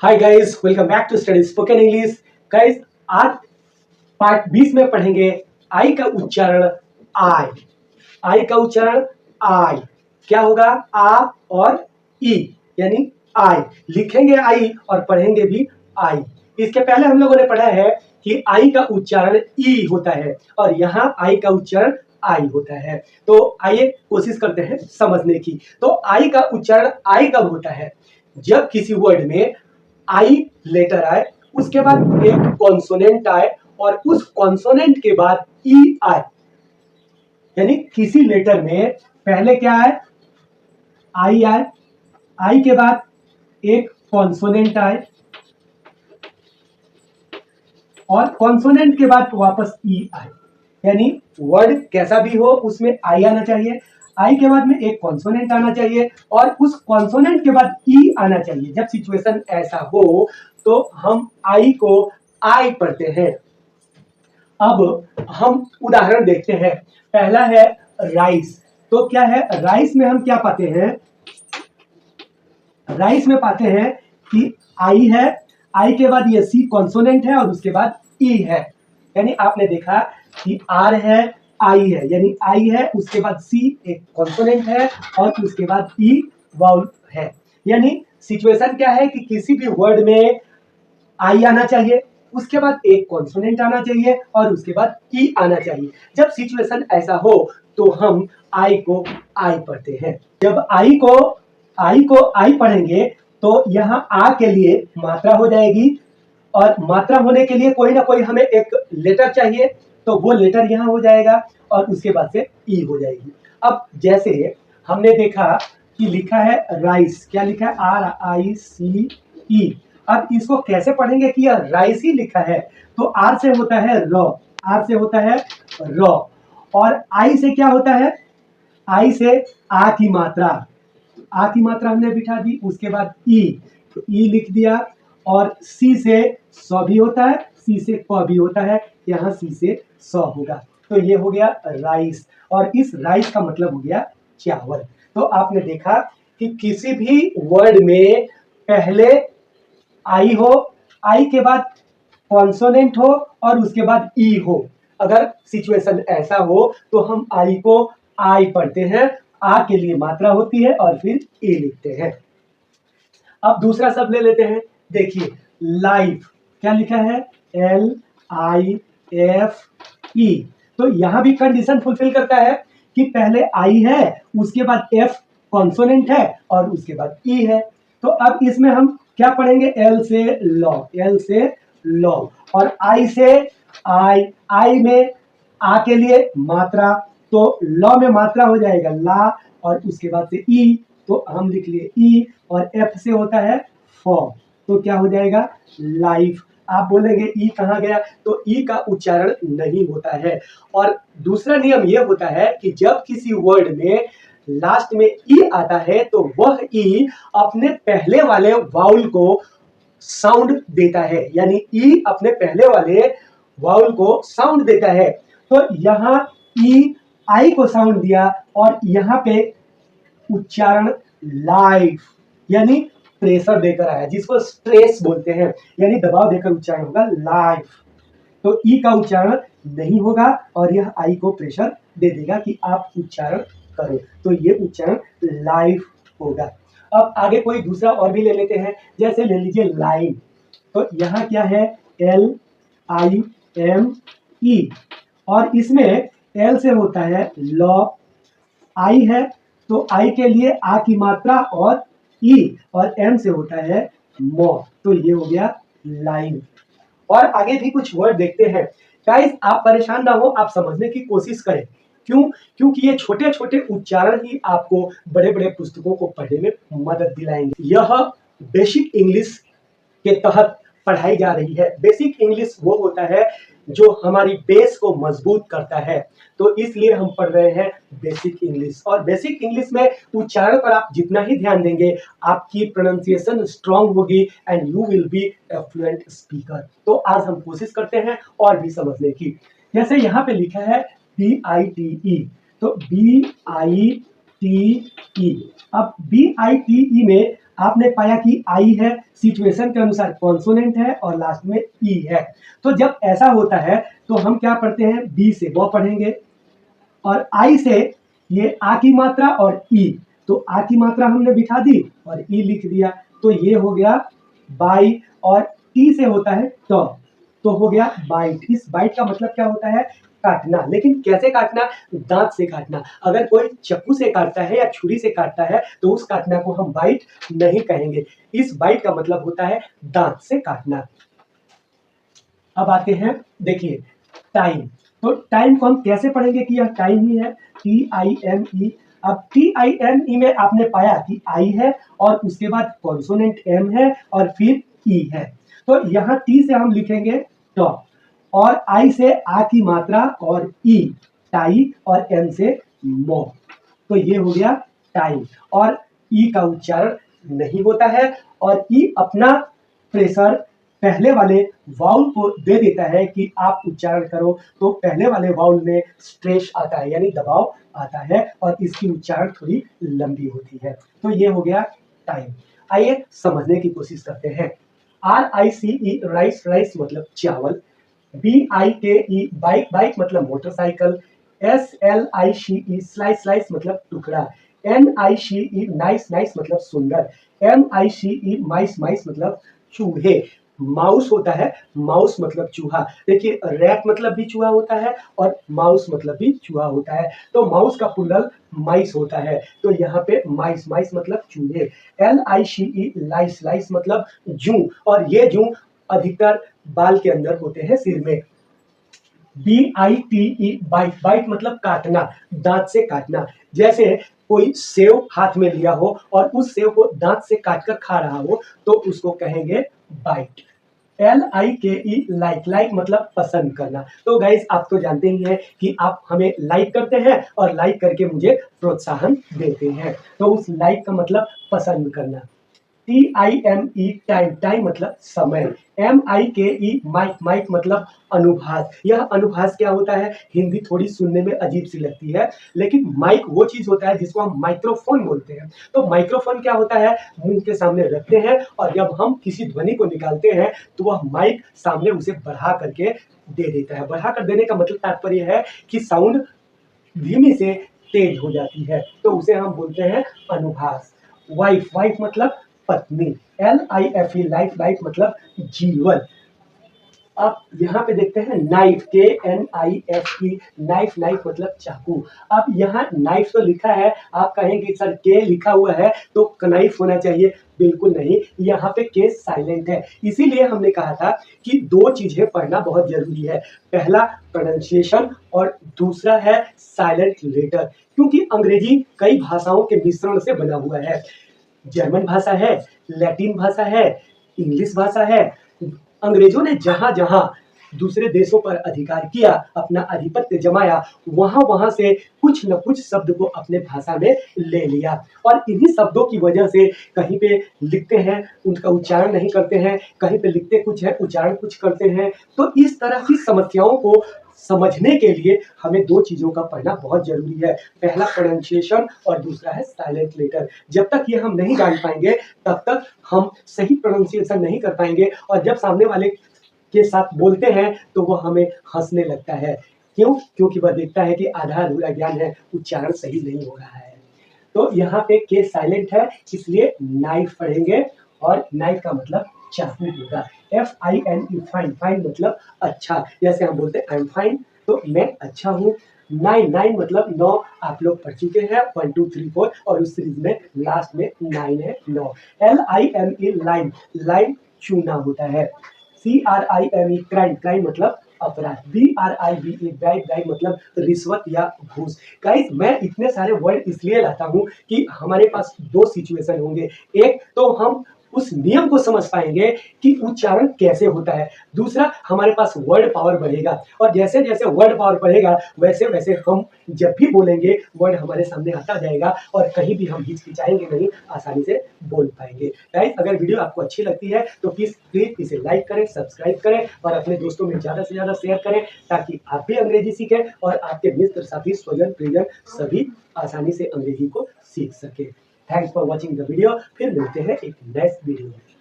Hi guys, welcome back to study spoken English. Guys, आज part 20 में पढ़ेंगे आई का उच्चारण। आई का उच्चारण आई क्या होगा? आ और ई यानी आई लिखेंगे आई और पढ़ेंगे भी आई। इसके पहले हम लोगों ने पढ़ा है कि आई का उच्चारण ई होता है और यहाँ आई का उच्चारण आई होता है। तो आइए कोशिश करते हैं समझने की। तो आई का उच्चारण आई कब होता है? जब किसी वर्ड में आई लेटर आए, उसके बाद एक कॉन्सोनेंट आए और उस कॉन्सोनेंट के बाद ई आए। यानी किसी लेटर में पहले क्या आए? आई आए, आई के बाद एक कॉन्सोनेंट आए और कॉन्सोनेंट के बाद वापस ई आए। यानी वर्ड कैसा भी हो उसमें आई आना चाहिए, आई के बाद में एक कॉन्सोनेंट आना चाहिए और उस कॉन्सोनेंट के बाद ई आना चाहिए। जब सिचुएशन ऐसा हो तो हम आई को आई पढ़ते हैं। अब हम उदाहरण देखते हैं। पहला है राइस। तो क्या है राइस में? हम क्या पाते हैं? राइस में पाते हैं कि आई है, आई के बाद ये सी कॉन्सोनेंट है और उसके बाद ई है। यानी आपने देखा कि आर है, आई है, यानी आई है, उसके बाद सी एक कॉन्सोनेंट है और उसके बाद ई वाउल है। यानी सिचुएशन क्या है कि किसी भी वर्ड में आई आना चाहिए, उसके बाद एक कॉन्सोनेंट आना चाहिए और उसके बाद ई आना चाहिए। जब सिचुएशन ऐसा हो तो हम आई को आई पढ़ते हैं। जब आई को आई पढ़ेंगे तो यहाँ आ के लिए मात्रा हो जाएगी और मात्रा होने के लिए कोई ना कोई हमें एक लेटर चाहिए, तो वो लेटर यहाँ हो जाएगा और उसके बाद से ई हो जाएगी। अब जैसे हमने देखा कि लिखा है राइस, क्या लिखा है? RICE। अब इसको कैसे पढ़ेंगे कि यह राइस ही लिखा है? तो आर से होता है र, आर से होता है र और आई से क्या होता है? आई से आ की मात्रा, आ की मात्रा हमने बिठा दी, उसके बाद ई, तो ई लिख दिया और सी से सौ भी होता है, सी से क भी होता है, यहाँ सी से सौ होगा। तो ये हो गया राइस और इस राइस का मतलब हो गया चावल। तो आपने देखा कि किसी भी वर्ड में पहले आई हो, आई के बाद कॉन्सोनेंट हो और उसके बाद ई हो। अगर सिचुएशन ऐसा हो तो हम आई को आई पढ़ते हैं, आ के लिए मात्रा होती है और फिर ई लिखते हैं। अब दूसरा शब्द ले लेते हैं। देखिए लाइफ, क्या लिखा है? LIFE। तो यहां भी कंडीशन फुलफिल करता है कि पहले आई है, उसके बाद एफ कॉन्सोनेंट है और उसके बाद ई है। तो अब इसमें हम क्या पढ़ेंगे? एल से लॉ, एल से लॉ और आई से आई, आई में आ के लिए मात्रा, तो लॉ में मात्रा हो जाएगा ला और उसके बाद से ई, तो हम लिख लिए ई और एफ से होता है फॉर, तो क्या हो जाएगा? लाइफ। आप बोलेंगे ई कहाँ गया? तो ई का उच्चारण नहीं होता है। और दूसरा नियम यह होता है कि जब किसी वर्ड में लास्ट में ई आता है तो वह ई अपने पहले वाले वाउल को साउंड देता है, यानी ई अपने पहले वाले वाउल को साउंड देता है। तो यहाँ ई आई को साउंड दिया और यहाँ पे उच्चारण लाइफ यानी प्रेशर देकर आया, जिसको स्ट्रेस बोलते हैं, यानी दबाव देकर उच्चारण होगा लाइफ। तो ई का उच्चारण नहीं होगा और यह आई को प्रेशर दे देगा कि आप उच्चारण करो, तो ये उच्चारण लाइफ होगा। अब आगे कोई दूसरा और भी ले लेते हैं। जैसे ले लीजिए लाइन। तो यहाँ क्या है? LIME और इसमें एल से होता है लॉ, आई है तो आई के लिए आ की मात्रा और ई और एम से होता है मो, तो ये हो गया लाइन। और आगे भी कुछ वर्ड देखते हैं। गाइस, आप परेशान ना हो, आप समझने की कोशिश करें। क्यों? क्योंकि ये छोटे छोटे उच्चारण ही आपको बड़े बड़े पुस्तकों को पढ़ने में मदद दिलाएंगे। यह बेसिक इंग्लिश के तहत पढ़ाई जा रही है। बेसिक इंग्लिश वो होता है जो हमारी बेस को मजबूत करता है, तो इसलिए हम पढ़ रहे हैं बेसिक इंग्लिश। और बेसिक इंग्लिश में उच्चारण पर आप जितना ही ध्यान देंगे, आपकी प्रोनाउंसिएशन स्ट्रांग होगी and you will be A fluent speaker. तो आज हम कोशिश करते हैं और भी समझने की। जैसे यहाँ पे लिखा है BITE, तो BITE। अब BITE में आपने पाया कि आई है, सिचुएशन के अनुसार कॉन्सोनेंट है और लास्ट में ई है। तो जब ऐसा होता है तो हम क्या पढ़ते हैं, बी से ब पढ़ेंगे और आई से ये आ की मात्रा और ई, तो आ की मात्रा हमने बिठा दी और ई लिख दिया, तो ये हो गया बाई। और टी से होता है तो हो गया बाइट। इस बाइट का मतलब क्या होता है, काटना। लेकिन कैसे काटना, दांत से काटना। अगर कोई चाकू से काटता है या छुरी से काटता है तो उस काटना को हम बाइट नहीं कहेंगे। इस बाइट का मतलब होता है दांत से काटना। अब आते हैं, देखिए टाइम। तो टाइम को हम कैसे पढ़ेंगे कि यह टाइम ही है, TIME। अब TIME में आपने पाया कि आई है और उसके बाद कॉन्सोनेंट एम है और फिर ई है। तो यहाँ टी से हम लिखेंगे ट, और आई से आ की मात्रा और ई टाई और एम से मो, तो ये हो गया टाइम। और ई का उच्चारण नहीं होता है और ई अपना प्रेशर पहले वाले वाउल को दे देता है कि आप उच्चारण करो, तो पहले वाले वाउल में स्ट्रेस आता है यानी दबाव आता है और इसकी उच्चारण थोड़ी लंबी होती है। तो ये हो गया टाइम। आइए समझने की कोशिश करते हैं। RICE राइस, राइस मतलब चावल। BIKE बाइक, बाइक मतलब मोटरसाइकिल। SLICE स्लाइस, स्लाइस मतलब टुकड़ा। NICE नाइस, नाइस मतलब सुंदर। MICE माइस, माइस मतलब चूहे। माउस होता है, माउस मतलब चूहा। देखिए रैट मतलब भी चूहा होता है और माउस मतलब भी चूहा होता है। तो माउस का प्लूरल माइस होता है, तो यहाँ पे माइस, माइस मतलब चूहे। LICE लाइस, लाइस मतलब जूं, और ये जूं अधिकतर बाल के अंदर होते हैं, सिर में। BITE बाइट, बाइट मतलब काटना, दांत से काटना। जैसे कोई सेव हाथ में लिया हो और उस सेव को दांत से काटकर खा रहा हो तो उसको कहेंगे बाइट। LIKE लाइक, लाइक मतलब पसंद करना। तो गाइस आप तो जानते ही हैं कि आप हमें लाइक करते हैं और लाइक करके मुझे प्रोत्साहन देते हैं, तो उस लाइक का मतलब पसंद करना। TIME टाइम, टाइम मतलब समय। MIKE माइक, माइक मतलब अनुभास। यह अनुभास क्या होता है, हिंदी थोड़ी सुनने में अजीब सी लगती है, लेकिन माइक वो चीज होता है जिसको हम माइक्रोफोन बोलते हैं। तो माइक्रोफोन क्या होता है, मुंह के सामने रखते हैं और जब हम किसी ध्वनि को निकालते हैं तो वह माइक सामने उसे बढ़ा करके दे देता है। बढ़ा कर देने का मतलब तात्पर्य है कि साउंड धीमी से तेज हो जाती है, तो उसे हम बोलते हैं अनुभास। वाइफ, वाइफ मतलब पत्नी। LIFE लाइफ, लाइफ मतलब जीवन। अब यहाँ पे देखते हैं नाइफ, KNIFE नाइफ, नाइफ मतलब चाकू। अब यहाँ नाइफ तो लिखा है, आप कहेंगे सर के लिखा हुआ है तो कनाइफ होना चाहिए, बिल्कुल नहीं, यहाँ पे के साइलेंट है। इसीलिए हमने कहा था कि दो चीजें पढ़ना बहुत जरूरी है, पहला प्रोनाउंसिएशन और दूसरा है साइलेंट लेटर। क्योंकि अंग्रेजी कई भाषाओं के मिश्रण से बना हुआ है। जर्मन भाषा है, लैटिन भाषा है, इंग्लिश भाषा है। अंग्रेजों ने जहां जहां दूसरे देशों पर अधिकार किया, अपना आधिपत्य जमाया, वहां वहां से कुछ न कुछ शब्द को अपने भाषा में ले लिया और इन्हीं शब्दों की वजह से कहीं पे लिखते हैं उनका उच्चारण नहीं करते हैं, कहीं पे लिखते कुछ है उच्चारण कुछ करते हैं। तो इस तरह की समस्याओं को समझने के लिए हमें दो चीजों का पढ़ना बहुत जरूरी है, पहला प्रोनाउंसिएशन और दूसरा है साइलेंट लेटर। जब तक ये हम नहीं जान पाएंगे तब तक हम सही प्रोनाउंसिएशन नहीं कर पाएंगे और जब सामने वाले के साथ बोलते हैं तो वह हमें हंसने लगता है। क्यों? क्योंकि वह देखता है कि आधा अधूरा ज्ञान है, उच्चारण सही नहीं हो रहा है। तो यहाँ पे के साइलेंट है, इसलिए नाइफ पढ़ेंगे और नाइफ का मतलब चाकू होगा। FINE फाइन, फाइन मतलब अच्छा। जैसे हम बोलते हैं आई एम फाइन, तो मैं अच्छा हूँ। नाइन, नाइन मतलब 9, आप लोग पढ़ चुके हैं 1 2 3 4 और उस सीरीज में लास्ट में 9 है, 9। LIME लाइन, लाइन चूना होता है। CRIME क्राइम, क्राइम मतलब अपराध। BRIBE ब्राइब, ब्राइब मतलब रिश्वत या घूस। गाइस मैं इतने सारे वर्ड इसलिए लाता हूं कि हमारे पास दो सिचुएशन होंगे, एक तो हम उस नियम को समझ पाएंगे कि उच्चारण कैसे होता है, दूसरा हमारे पास वर्ड पावर बढ़ेगा और जैसे जैसे वर्ड पावर बढ़ेगा वैसे वैसे हम जब भी बोलेंगे वर्ड हमारे सामने आता जाएगा और कहीं भी हम हिचकिचाएंगे नहीं, आसानी से बोल पाएंगे। गाइस अगर वीडियो आपको अच्छी लगती है तो प्लीज इसे लाइक करें, सब्सक्राइब करें और अपने दोस्तों में ज्यादा से ज्यादा शेयर करें ताकि आप भी अंग्रेजी सीखें और आपके मित्र, साथी, स्वजन, प्रियजन सभी आसानी से अंग्रेजी को सीख सके। Thanks for watching the video. फिर मिलते हैं एक नेक्स्ट वीडियो में।